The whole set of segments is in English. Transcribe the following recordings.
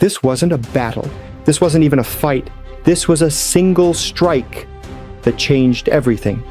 This wasn't a battle. This wasn't even a fight. This was a single strike that changed everything.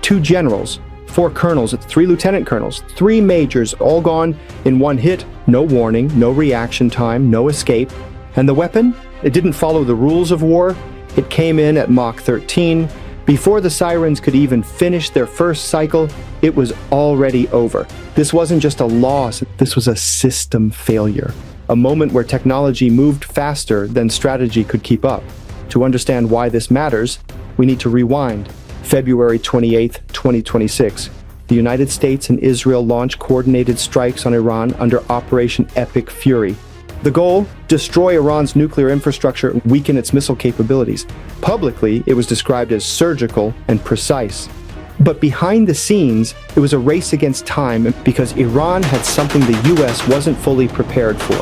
2 generals, 4 colonels, 3 lieutenant colonels, 3 majors, all gone in one hit. No warning, no reaction time, no escape. And the weapon? It didn't follow the rules of war. It came in at Mach 13. Before the sirens could even finish their first cycle, it was already over. This wasn't just a loss, this was a system failure. A moment where technology moved faster than strategy could keep up. To understand why this matters, we need to rewind. February 28, 2026. The United States and Israel launch coordinated strikes on Iran under Operation Epic Fury. The goal? Destroy Iran's nuclear infrastructure and weaken its missile capabilities. Publicly, it was described as surgical and precise. But behind the scenes, it was a race against time because Iran had something the US wasn't fully prepared for.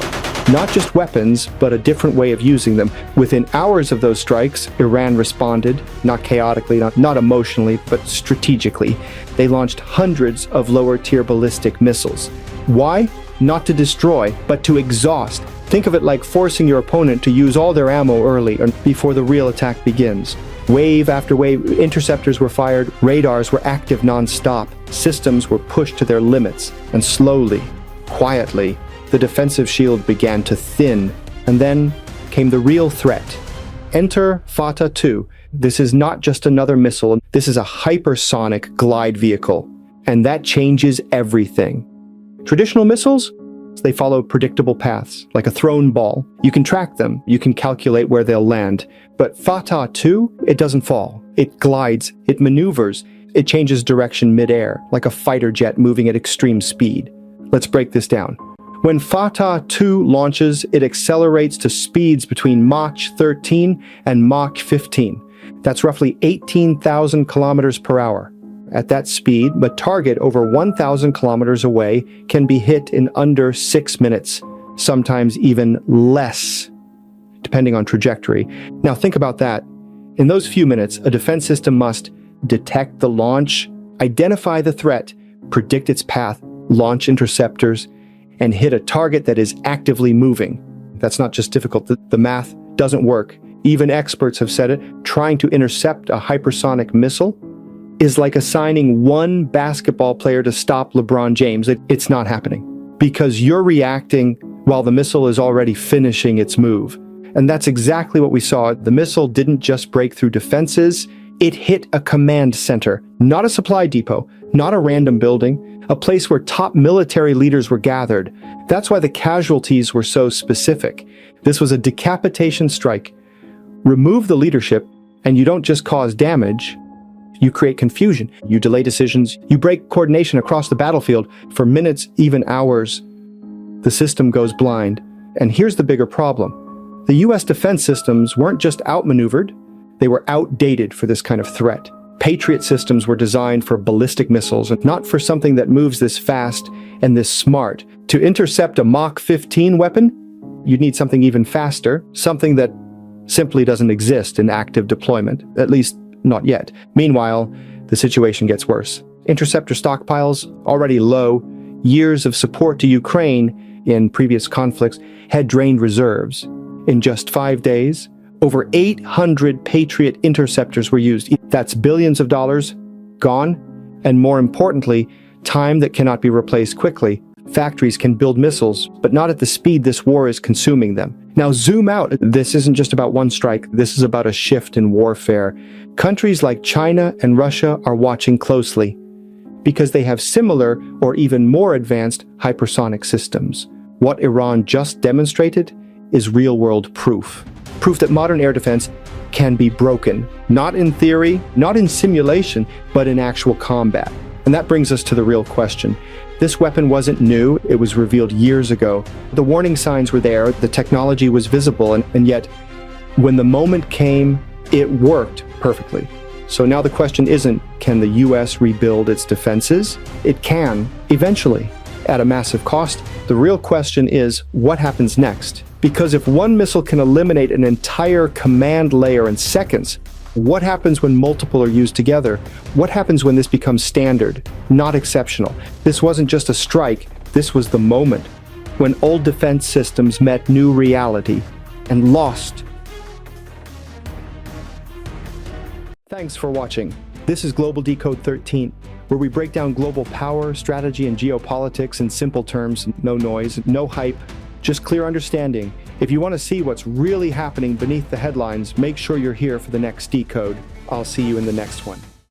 Not just weapons, but a different way of using them. Within hours of those strikes, Iran responded, not chaotically, not emotionally, but strategically. They launched hundreds of lower-tier ballistic missiles. Why? Not to destroy, but to exhaust. Think of it like forcing your opponent to use all their ammo early or before the real attack begins. Wave after wave, interceptors were fired, radars were active non-stop, systems were pushed to their limits, and slowly, quietly, the defensive shield began to thin, and then came the real threat. Enter Fattah 2. This is not just another missile, this is a hypersonic glide vehicle, and that changes everything. Traditional missiles? They follow predictable paths, like a thrown ball. You can track them, you can calculate where they'll land. But Fattah 2, it doesn't fall. It glides, it maneuvers, it changes direction mid-air, like a fighter jet moving at extreme speed. Let's break this down. When Fattah 2 launches, it accelerates to speeds between Mach 13 and Mach 15. That's roughly 18,000 kilometers per hour. At that speed, a target over 1,000 kilometers away can be hit in under 6 minutes, sometimes even less, depending on trajectory. Now think about that. In those few minutes, a defense system must detect the launch, identify the threat, predict its path, launch interceptors, and hit a target that is actively moving. That's not just difficult, the math doesn't work. Even experts have said it. Trying to intercept a hypersonic missile is like assigning one basketball player to stop LeBron James. It's not happening because you're reacting while the missile is already finishing its move. And that's exactly what we saw. The missile didn't just break through defenses, it hit a command center, not a supply depot, not a random building, a place where top military leaders were gathered. That's why the casualties were so specific. This was a decapitation strike. Remove the leadership, and you don't just cause damage, you create confusion, you delay decisions, you break coordination across the battlefield for minutes, even hours. The system goes blind. And here's the bigger problem. The US defense systems weren't just outmaneuvered, they were outdated for this kind of threat. Patriot systems were designed for ballistic missiles, and not for something that moves this fast and this smart. To intercept a Mach 15 weapon, you'd need something even faster, something that simply doesn't exist in active deployment, at least not yet. Meanwhile, the situation gets worse. Interceptor stockpiles, already low, years of support to Ukraine in previous conflicts had drained reserves. In just 5 days, over 800 Patriot interceptors were used. That's billions of dollars gone, and more importantly, time that cannot be replaced quickly. Factories can build missiles, but not at the speed this war is consuming them. Now zoom out. This isn't just about one strike. This is about a shift in warfare. Countries like China and Russia are watching closely because they have similar or even more advanced hypersonic systems. What Iran just demonstrated is real-world proof. Proof that modern air defense can be broken, not in theory, not in simulation, but in actual combat. And that brings us to the real question. This weapon wasn't new, it was revealed years ago. The warning signs were there, the technology was visible, and yet, when the moment came, it worked perfectly. So now the question isn't, can the US rebuild its defenses? It can, eventually, at a massive cost. The real question is, what happens next? Because if one missile can eliminate an entire command layer in seconds, what happens when multiple are used together? What happens when this becomes standard, not exceptional? This wasn't just a strike, this was the moment when old defense systems met new reality. and lost. Thanks for watching. This is Global Decode 13, where we break down global power, strategy, and geopolitics in simple terms. No noise, no hype, just clear understanding. If you want to see what's really happening beneath the headlines, make sure you're here for the next Decode. I'll see you in the next one.